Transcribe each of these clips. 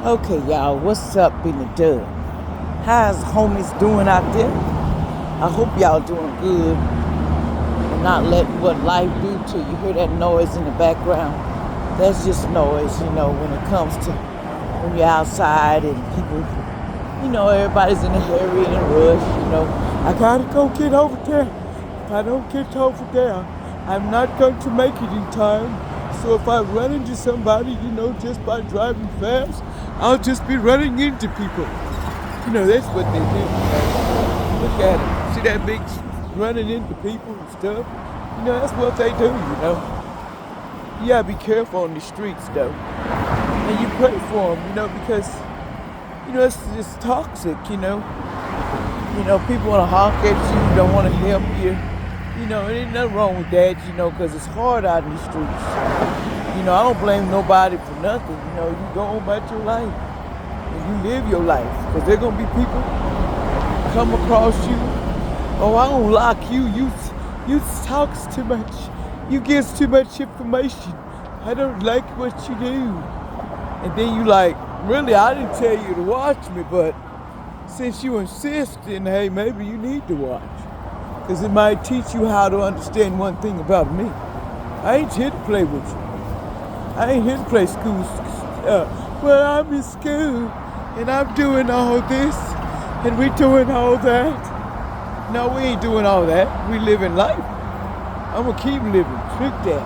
Okay, y'all, what's up in the dub? How's homies doing out there? I hope y'all doing good and not letting what life do to you. Hear that noise in the background? That's just noise, when it comes to when you're outside and people, everybody's in a hurry and a rush. I gotta go get over there. If I don't get over there, I'm not going to make it in time. So if I run into somebody, just by driving fast, I'll just be running into people. That's what they do. Look at them. See that big running into people and stuff? That's what they do. You gotta be careful on the streets, though. And you pray for them, because, it's toxic. People want to honk at you, don't want to help you. There ain't nothing wrong with that, because it's hard out in the streets. I don't blame nobody for nothing. You go on about your life and you live your life. Because there going to be people come across you. Oh, I don't like you. You talks too much. You gives too much information. I don't like what you do. And then you like, really, I didn't tell you to watch me, but since you insist, then hey, maybe you need to watch. Because it might teach you how to understand one thing about me. I ain't here to play with you. I ain't here to play school. Well, I'm in school, and I'm doing all this, and we doing all that. No, we ain't doing all that. We living life. I'm going to keep living. Trick that.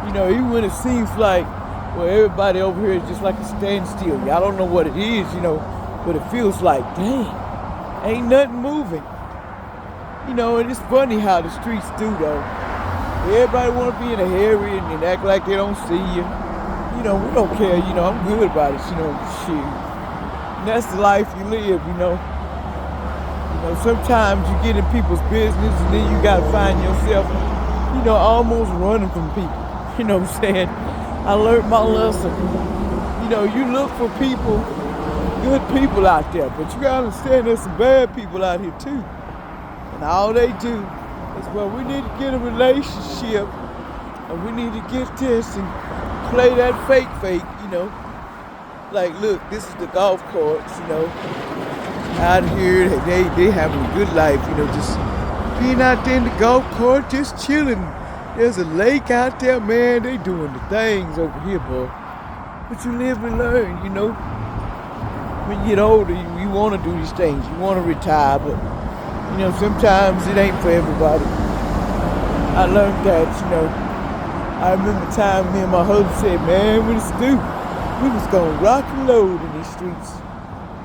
Even when it seems like, well, everybody over here is just like a standstill. Y'all don't know what it is, but it feels like, dang, ain't nothing moving. And it's funny how the streets do, though. Everybody want to be in a hurry and act like they don't see you. We don't care, I'm good about it, shit. And that's the life you live. Sometimes you get in people's business and then you got to find yourself, almost running from people. You know what I'm saying? I learned my lesson. You look for people, good people out there, but you got to understand there's some bad people out here, too. And all they do is, well, we need to get a relationship, and we need to get this and play that fake, Like, look, this is the golf course, Out here, they having a good life, just being out there in the golf course, just chilling. There's a lake out there, man, they doing the things over here, boy. But you live and learn, When you get older, you want to do these things. You want to retire, but sometimes it ain't for everybody. I learned that, I remember the time me and my husband said, man, we was going to rock and load in these streets.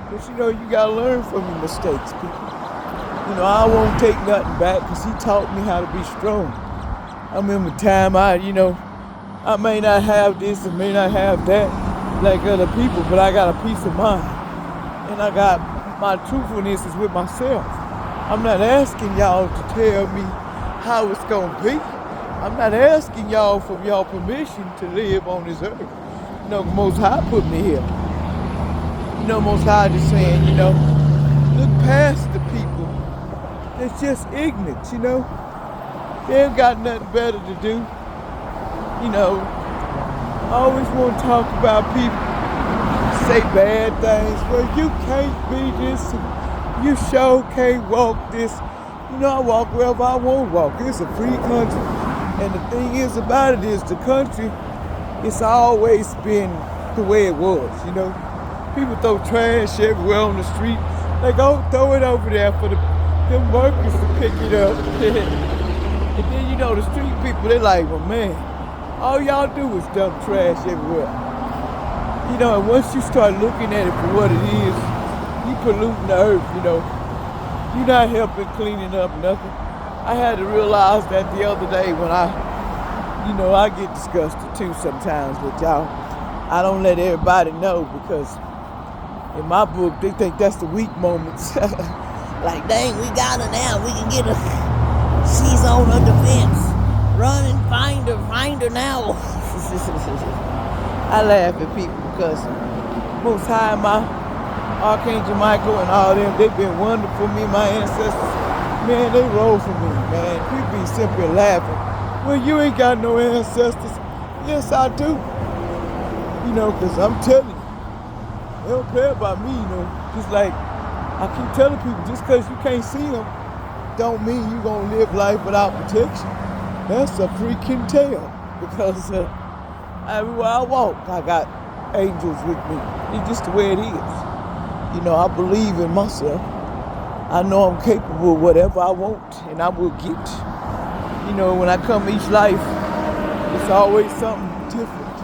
But, you got to learn from your mistakes, people. I won't take nothing back because he taught me how to be strong. I remember the time I may not have this, I may not have that like other people, but I got a peace of mind. And I got my truthfulness is with myself. I'm not asking y'all to tell me how it's going to be. I'm not asking y'all for y'all permission to live on this earth. Most High put me here. Most High just saying, look past the people. They're just ignorant, They ain't got nothing better to do. I always want to talk about people, say bad things. Well, you can't be this. You sure can't walk this. I walk wherever I want to walk. It's a free country. And the thing is about it is the country, it's always been the way it was, People throw trash everywhere on the street. They go throw it over there for them workers to pick it up. And then, the street people, they like, well, man, all y'all do is dump trash everywhere. And once you start looking at it for what it is, you polluting the earth, You're not helping cleaning up nothing. I had to realize that the other day when I get disgusted too sometimes with y'all. I don't let everybody know because in my book, they think that's the weak moments. Like, dang, we got her now. We can get her. She's on her defense. Run and find her now. I laugh at people because Most High, my Archangel Michael and all them, they've been wonderful for me, my ancestors. Man, they roll for me, man. People be simply laughing. Well, you ain't got no ancestors. Yes, I do. Because I'm telling you, They don't care about me, you know. Just like I keep telling people, just because you can't see them, don't mean you're going to live life without protection. That's a freaking tale. Because everywhere I walk, I got angels with me. It's just the way it is. You know, I believe in myself. I know I'm capable of whatever I want, and I will get. You know, when I come each life, it's always something different.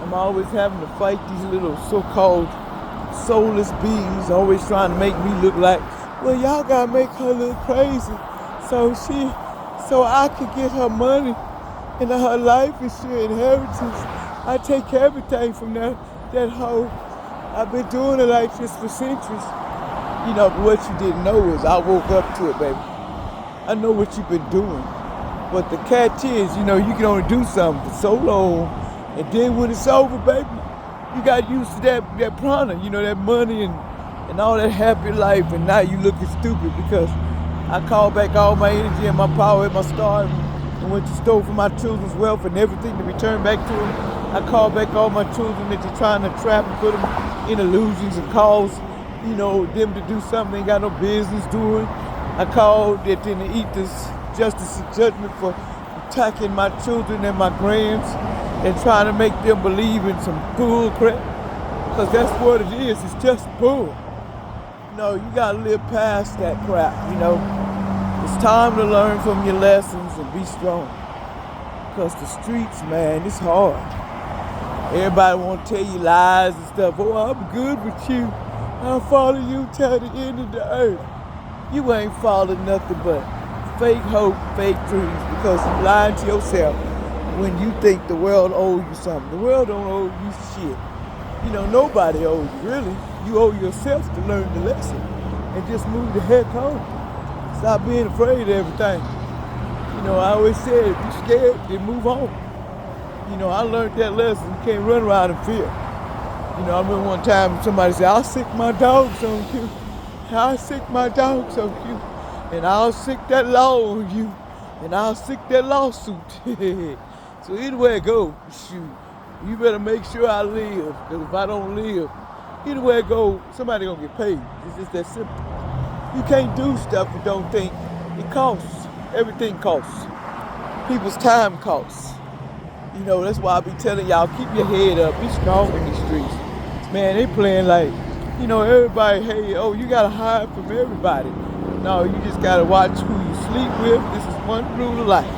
I'm always having to fight these little so-called soulless beings, always trying to make me look like, well, y'all gotta make her look crazy, so I could get her money and her life is her inheritance. I take everything from that hoe. I've been doing it like this for centuries. You know, but what you didn't know is I woke up to it, baby. I know what you've been doing. But the catch is, you know, you can only do something for so long, and then when it's over, baby, you got used to that prana, you know, that money and all that happy life, and now you looking stupid because I called back all my energy and my power and my star and went to store for my children's wealth and everything to return back to them. I called back all my children that you're trying to trap and put them in illusions and cause, you know, them to do something they ain't got no business doing. I called it in the ethers justice and judgment for attacking my children and my grands and trying to make them believe in some bull crap. Because that's what it is, it's just bull. No, you gotta live past that crap, you know. It's time to learn from your lessons and be strong. Because the streets, man, it's hard. Everybody want to tell you lies and stuff. Oh, I'm good with you. I'll follow you till the end of the earth. You ain't following nothing but fake hope, fake dreams, because you're lying to yourself when you think the world owes you something. The world don't owe you shit. You know, nobody owes you, really. You owe yourself to learn the lesson and just move the heck on. Stop being afraid of everything. You know, I always said, if you're scared, then move on. You know, I learned that lesson. You can't run around in fear. You know, I remember one time somebody said, I'll sick my dogs on you. I'll sick my dogs on you. And I'll sick that law on you. And I'll sick that lawsuit. So either way it goes, shoot, you better make sure I live. Because if I don't live, either way it goes, somebody gonna get paid. It's just that simple. You can't do stuff and don't think. It costs. Everything costs. People's time costs. You know, that's why I be telling y'all, keep your head up, be strong in these streets. Man, they playing like, you know, everybody, hey, oh, you gotta hide from everybody. No, you just gotta watch who you sleep with. This is one rule of life.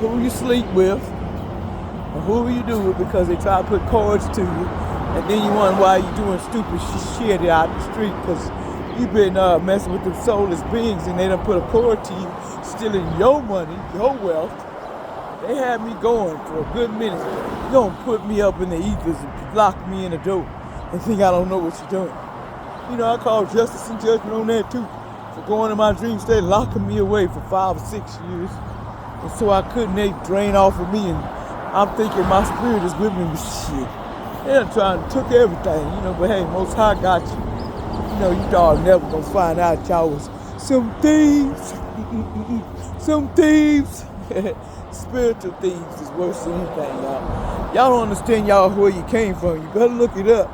Who you sleep with, and who you do it because they try to put cords to you, and then you wonder why you doing stupid shit out the street because you've been messing with the soulless beings and they done put a cord to you, stealing your money, your wealth. They had me going for a good minute. You gonna put me up in the ethers and lock me in the door and think I don't know what you're doing. You know, I call justice and judgment on that too. For going in my dream state, locking me away for 5 or 6 years. And so I couldn't, they drain off of me, and I'm thinking my spirit is with me with shit. They're trying to took everything, you know, but hey, Most High got you. You know, you thought never gonna find out y'all was some thieves. Some thieves. Spiritual thieves is worse than anything, y'all. Y'all don't understand y'all where you came from. You better look it up.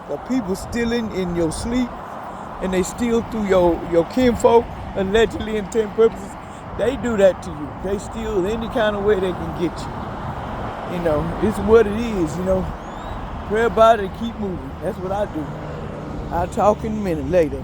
The people stealing in your sleep, and they steal through your kinfolk, allegedly intent purposes. They do that to you. They steal any kind of way they can get you. You know, it's what it is, you know. Pray about it and keep moving. That's what I do. I'll talk in a minute later.